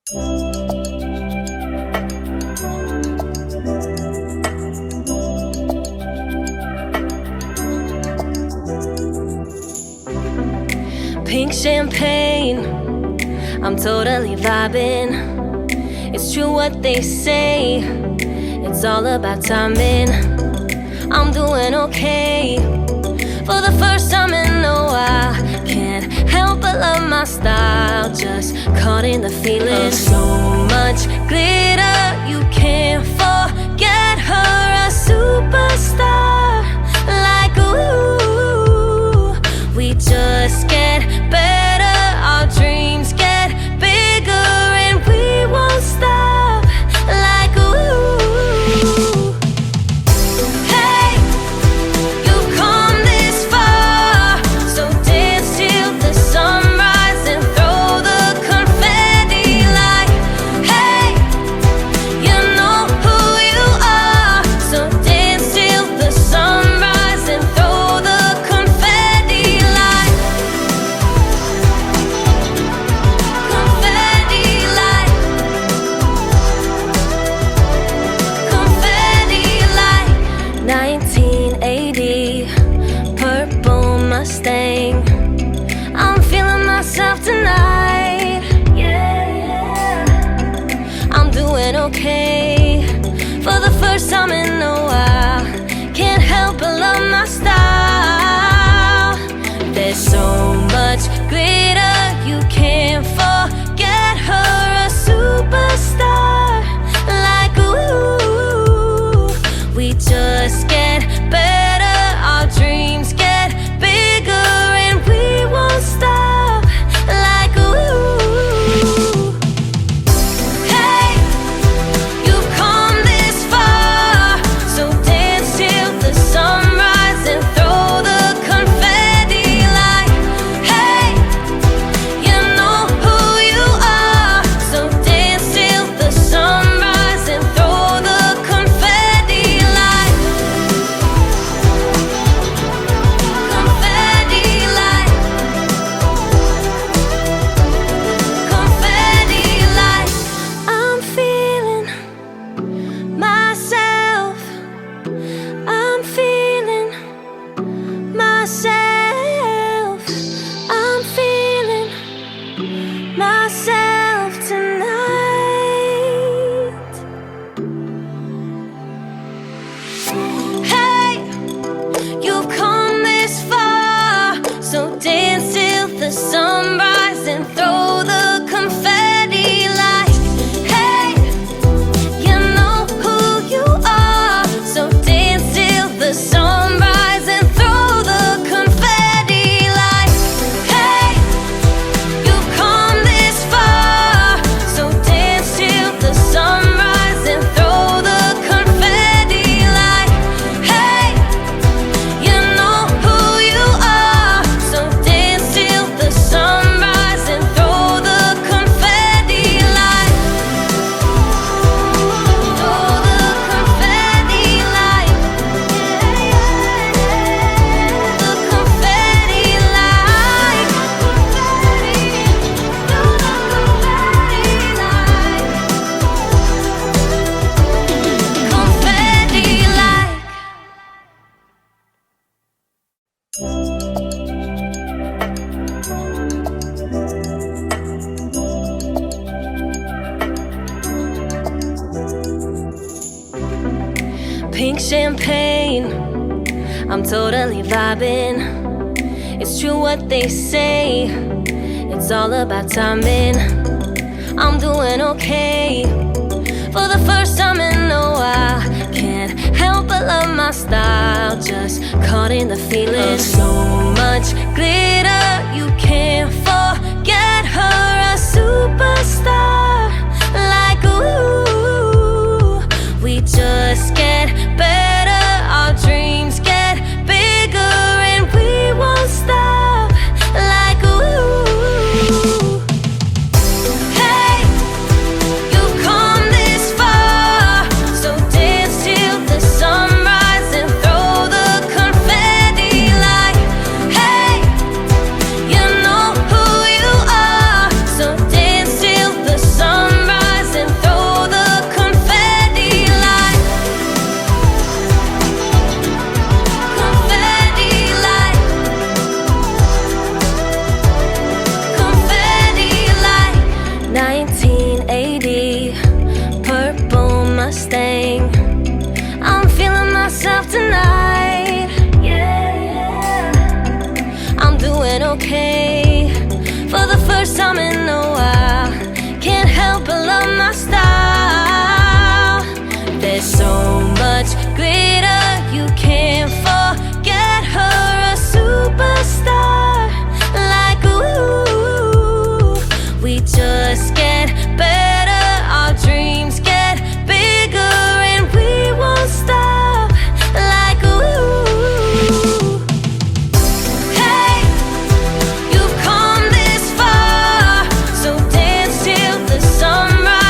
Pink champagne, I'm totally vibing. It's true what they say, it's all about timing. I'm doing okay, for the first time in a while. Can't help but love my style, just caught in the feeling. So much glitter, you can't forget her, a superstar. Like ooh, we just get better, our dreams get bigger, and we won't stop. Like ooh, hey, you've come this far, so dance till the sunrise and throw the confetti. Like hey, you know who you are, so dance till the sunrise and throw the confetti. Like confetti, like confetti, like 1980 purple Mustang. I'm feeling myself tonight. Yeah, I'm doing okay, for the first time in a while. Can't help but love my style. There's so much glitter, you can't forget her, a superstar. Like ooh, we just get better, our dreams get bigger, and we won't stop. Like ooh, hey, you've come this far, so dance till the sunrise and throw the confetti. Like hey, you know who you are, so dance till the sunrise and throw the confetti. Like confetti, like confetti, like I'm feeling myself, I'm feeling myself, I'm feeling myself tonight. Hey, you've come this far, so dance till the sunrise and throw the confetti. Like hey, you know who you are, so dance till the sunrise and throw the confetti. Like hey, you've come this far, so dance till the sunrise and throw the confetti. Like hey, you know who you are, so dance till the sunrise and throw the confetti. Like throw the confetti. Like the confetti. Like confetti. Like pink champagne, I'm totally vibing. It's true what they say, it's all about timing. I'm doing okay, for the first time in a while. Can't help but love my style, just caught in the feeling. So much glitter, you can't forget her, a superstar. Like ooh, we just get better, our dreams get bigger, and we won't stop. Like ooh, hey, you've come this far, so dance till the sunrise and throw the confetti. Like hey, you know who I'm right.